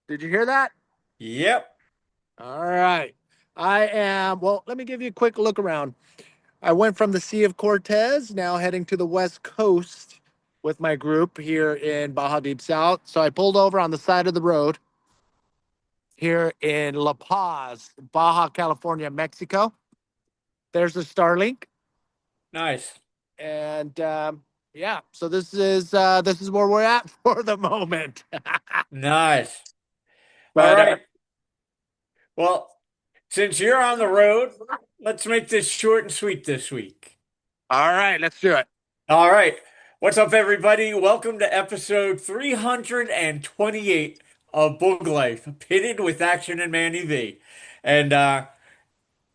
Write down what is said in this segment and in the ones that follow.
Did you hear that? Yep. All right. Well, let me give you a quick look around. I went from the Sea of Cortez, now heading to the West Coast with my group here in Baja Deep South. So I pulled over on the side of the road here in La Paz, Baja California, Mexico. There's the Starlink. Nice. And yeah, so this is where we're at for the moment. Nice. All but right. Well, since you're on the road, let's make this short and sweet this week. All right, let's do it. All right. What's up, everybody? Welcome to episode 328 of Boog Life, Pitted with Action and Manny V. And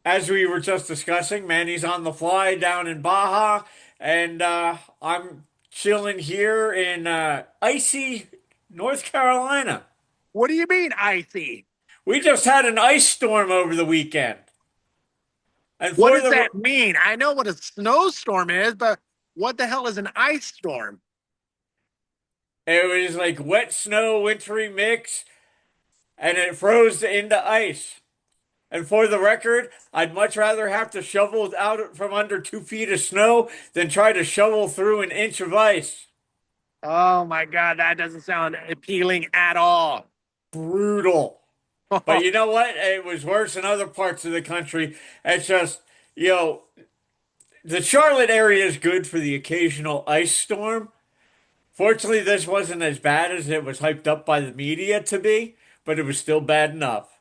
as we were just discussing, Manny's on the fly down in Baja, and I'm chilling here in icy North Carolina. What do you mean, icy? We just had an ice storm over the weekend. And What for does the that mean? I know what a snowstorm is, but what the hell is an ice storm? it was like wet snow, wintry mix, and it froze into ice. And for the record, I'd much rather have to shovel out from under 2 feet of snow than try to shovel through an inch of ice. Oh my God, that doesn't sound appealing at all. Brutal. But you know what? It was worse in other parts of the country. It's just, you know, the Charlotte area is good for the occasional ice storm. Fortunately, this wasn't as bad as it was hyped up by the media to be, but it was still bad enough.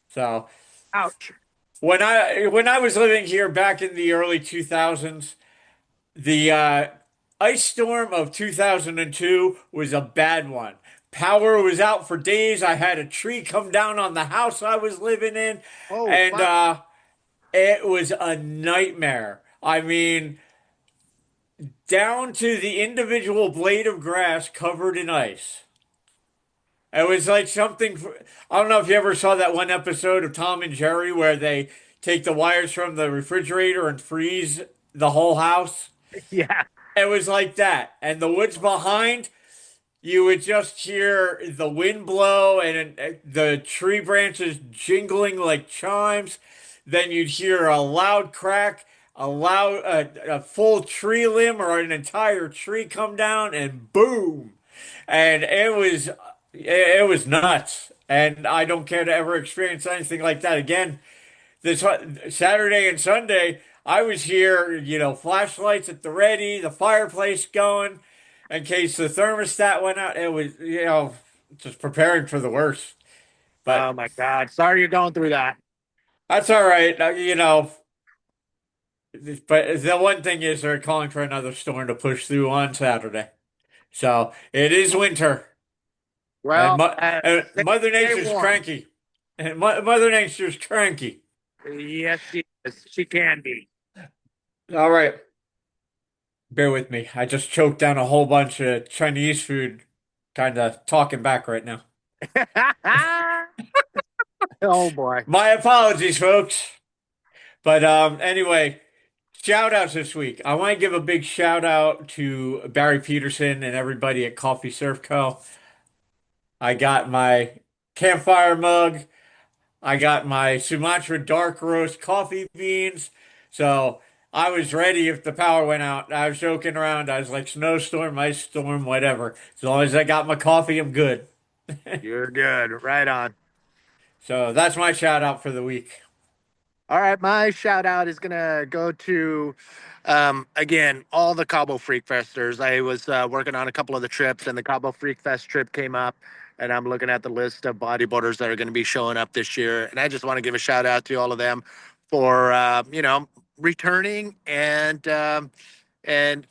So Ouch. when I was living here back in the early 2000s, the ice storm of 2002 was a bad one. Power was out for days. I had a tree come down on the house I was living in, Oh, and fuck. it was a nightmare. I mean, down to the individual blade of grass covered in ice. It was like something. I don't know if you ever saw that one episode of Tom and Jerry where they take the wires from the refrigerator and freeze the whole house. Yeah. It was like that. And the woods behind, you would just hear the wind blow and the tree branches jingling like chimes. Then you'd hear a loud crack, a full tree limb or an entire tree come down, and boom! And it was nuts. And I don't care to ever experience anything like that again. This Saturday and Sunday, I was here, flashlights at the ready, the fireplace going in case the thermostat went out. It was, just preparing for the worst. Oh But my God. Sorry you're going through that. that's all right. But the one thing is they're calling for another storm to push through on Saturday. So it is winter, and, Well, Mother stay Nature's warm. cranky. And Mother Nature's cranky. Yes, she is. She can be. All right. Bear with me. I just choked down a whole bunch of Chinese food, kind of talking back right now. Oh boy. My apologies, folks. But anyway, shout outs this week. I want to give a big shout out to Barry Peterson and everybody at Coffee Surf Co. I got my campfire mug. I got my Sumatra dark roast coffee beans. So I was ready if the power went out. I was joking around. I was like, snowstorm, ice storm, whatever. As long as I got my coffee, I'm good. You're good. Right on. So that's my shout out for the week. All right, my shout out is gonna go to again all the Cabo Freak Festers. I was working on a couple of the trips, and the Cabo Freak Fest trip came up, and I'm looking at the list of bodyboarders that are going to be showing up this year, and I just want to give a shout out to all of them for returning and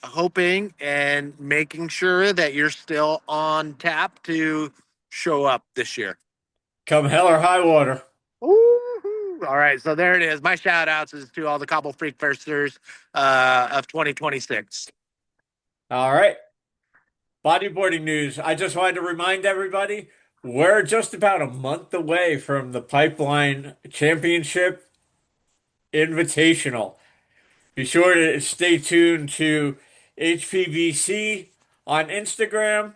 hoping and making sure that you're still on tap to show up this year. Come hell or high water. Woo-hoo. All right, so there it is. My shout outs is to all the Cobble Freak Firsters of 2026. All right. Bodyboarding news. I just wanted to remind everybody we're just about a month away from the Pipeline Championship Invitational. Be sure to stay tuned to HPBC on Instagram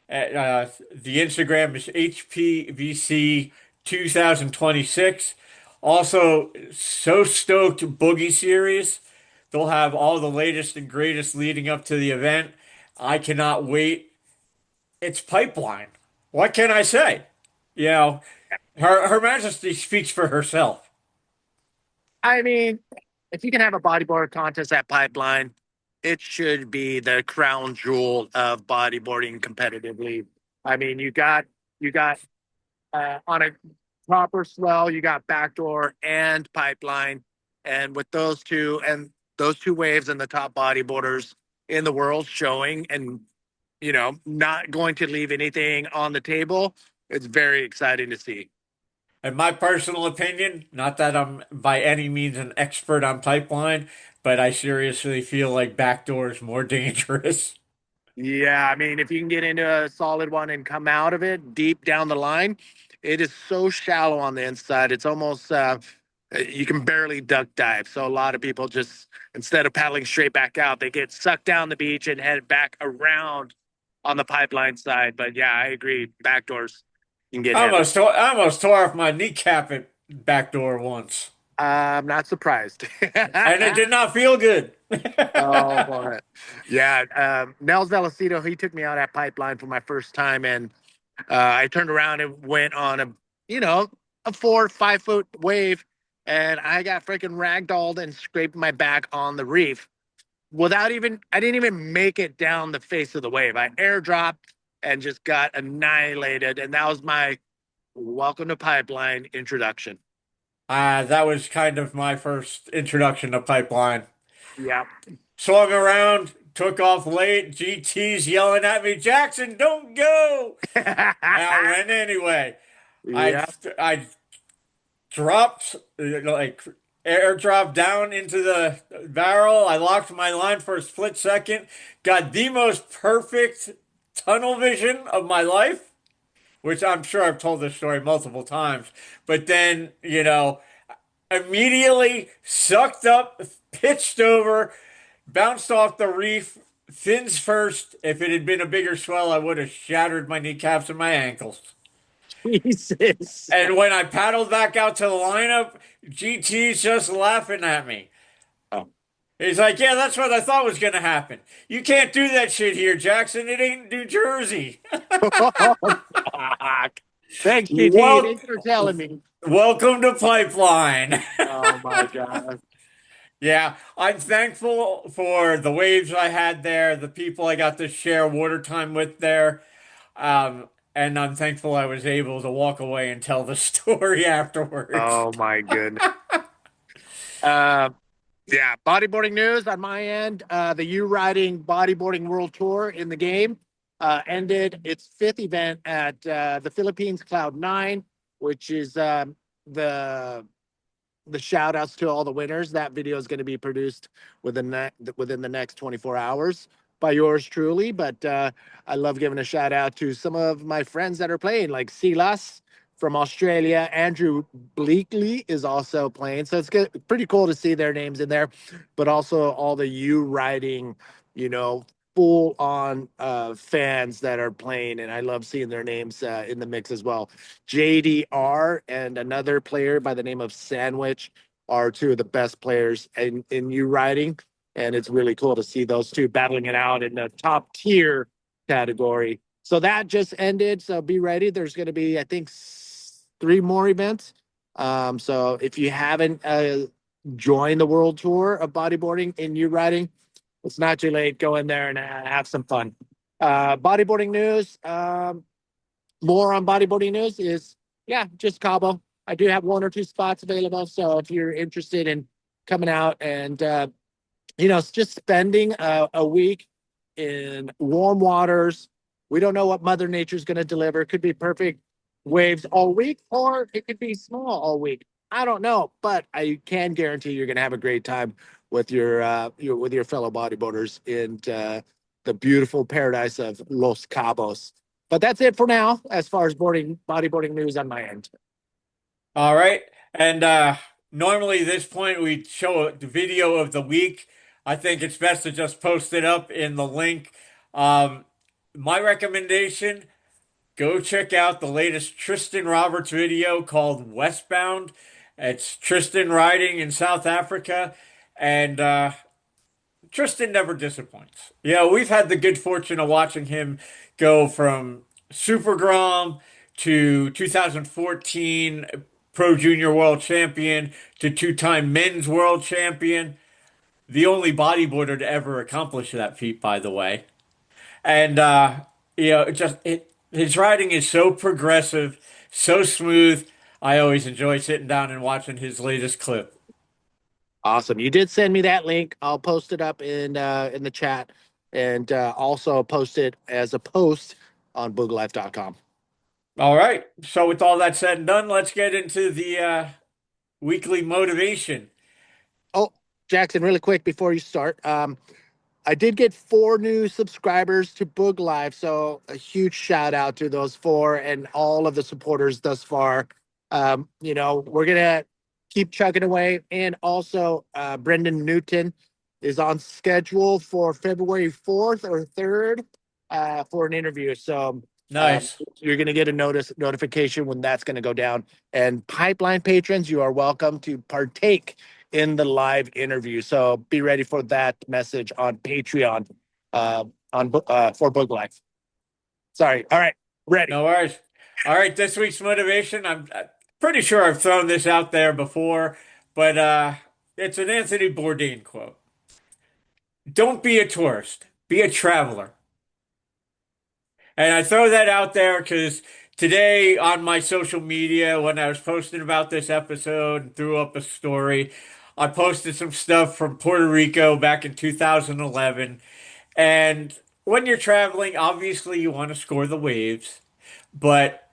The Instagram is HPVC 2026. Also, so stoked Boogie series. They'll have all the latest and greatest leading up to the event. I cannot wait. It's pipeline. What can I say? You know, Her Majesty speaks for herself. I mean, if you can have a bodyboard contest at Pipeline, it should be the crown jewel of bodyboarding competitively. I mean, you got on a proper swell, you got backdoor and pipeline, and with those two waves and the top bodyboarders in the world showing, and not going to leave anything on the table. It's very exciting to see. In my personal opinion, not that I'm by any means an expert on pipeline, but I seriously feel like backdoor is more dangerous. Yeah, I mean, if you can get into a solid one and come out of it deep down the line, it is so shallow on the inside. It's almost you can barely duck dive. So a lot of people just instead of paddling straight back out, they get sucked down the beach and head back around on the pipeline side. But yeah, I agree. Backdoors can get heavy. I almost tore off my kneecap at backdoor once, I'm not surprised. and it did not feel good. Oh boy. Yeah, Nels Velocito, he took me out at Pipeline for my first time, and I turned around and went on you know, a 4 or 5 foot wave, and I got freaking ragdolled and scraped my back on the reef I didn't even make it down the face of the wave. I airdropped and just got annihilated, and that was my welcome to Pipeline introduction. That was kind of my first introduction to pipeline. Yeah. Swung around, took off late. GT's yelling at me, Jackson, don't go. And I went anyway. I Yeah. I dropped like airdrop down into the barrel. I locked my line for a split second. Got the most perfect tunnel vision of my life, which I'm sure I've told this story multiple times. But then, immediately sucked up, pitched over, bounced off the reef, fins first. If it had been a bigger swell, I would have shattered my kneecaps and my ankles. Jesus. And when I paddled back out to the lineup, GT's just laughing at me. Oh. He's like, yeah, that's what I thought was going to happen. You can't do that shit here, Jackson. It ain't New Jersey. Fuck. Thanks, GT. Well, Thanks for telling me. welcome to Pipeline. Oh my god. Yeah, I'm thankful for the waves I had there, the people I got to share water time with there. And I'm thankful I was able to walk away and tell the story afterwards. Oh my goodness. Uh, yeah, bodyboarding news on my end. The U Riding Bodyboarding World Tour in the game ended its fifth event at the Philippines Cloud 9, which is the the shout outs to all the winners. That video is going to be produced within the next 24 hours by yours truly. But I love giving a shout out to some of my friends that are playing, like Silas from Australia. Andrew Bleakley is also playing. So it's good, pretty cool to see their names in there, but also all the U riding, you know, full on fans that are playing. And I love seeing their names in the mix as well. JDR and another player by the name of Sandwich are two of the best players in U riding. And it's really cool to see those two battling it out in the top tier category. So that just ended. So be ready. There's going to be, I think, 3 more events. So if you haven't joined the world tour of bodyboarding in U riding, it's not too late. Go in there and have some fun. Bodyboarding news. More on bodyboarding news is, yeah, just Cabo. I do have 1 or 2 spots available. So if you're interested in coming out and, just spending a week in warm waters, we don't know what Mother Nature's going to deliver. It could be perfect waves all week, or it could be small all week. I don't know, but I can guarantee you're going to have a great time with your fellow bodyboarders in the beautiful paradise of Los Cabos. But that's it for now, as far as bodyboarding news on my end. All right. And normally at this point we show the video of the week. I think it's best to just post it up in the link. Um, my recommendation, go check out the latest Tristan Roberts video called Westbound. It's Tristan riding in South Africa, and Tristan never disappoints. We've had the good fortune of watching him go from Super Grom to 2014 Pro Junior World Champion to two-time Men's World Champion. The only bodyboarder to ever accomplish that feat, by the way. And his riding is so progressive, so smooth. I always enjoy sitting down and watching his latest clip. Awesome. You did send me that link. I'll post it up in the chat and also post it as a post on booglife.com. All right. So with all that said and done, let's get into the weekly motivation. Oh, Jackson, really quick before you start. I did get 4 new subscribers to Boog Live, so a huge shout out to those 4 and all of the supporters thus far. We're gonna keep chugging away, and also Brendan Newton is on schedule for February 4th or 3rd for an interview. So Nice. you're gonna get a notification when that's gonna go down. And Pipeline patrons, you are welcome to partake in the live interview. So be ready for that message on Patreon for Book Life. Sorry. All right. Ready. No worries. All right, this week's motivation. I'm pretty sure I've thrown this out there before, but it's an Anthony Bourdain quote. Don't be a tourist, be a traveler. And I throw that out there because today on my social media, when I was posting about this episode and threw up a story, I posted some stuff from Puerto Rico back in 2011. And when you're traveling, obviously you want to score the waves, but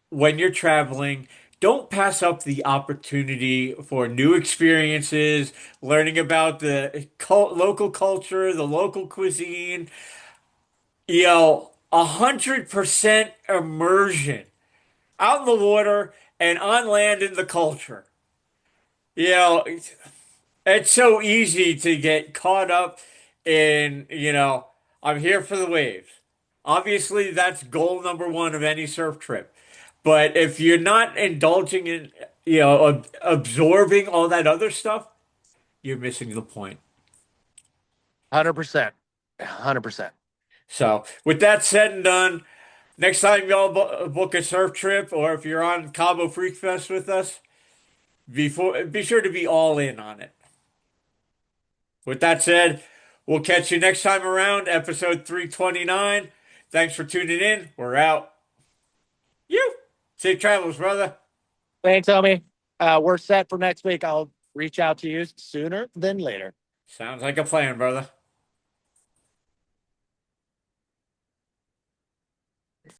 when you're traveling, don't pass up the opportunity for new experiences, learning about the local culture, the local cuisine. 100% immersion out in the water and on land in the culture. You know, it's so easy to get caught up in, I'm here for the waves. Obviously, that's goal number one of any surf trip. But if you're not indulging in, absorbing all that other stuff, you're missing the point. 100%. 100%. So, with that said and done, next time y'all book a surf trip, or if you're on Cabo Freak Fest with us, be sure to be all in on it. With that said, we'll catch you next time around, episode 329. Thanks for tuning in. We're out. You safe travels, brother. Thanks, homie. We're set for next week. I'll reach out to you sooner than later. Sounds like a plan, brother.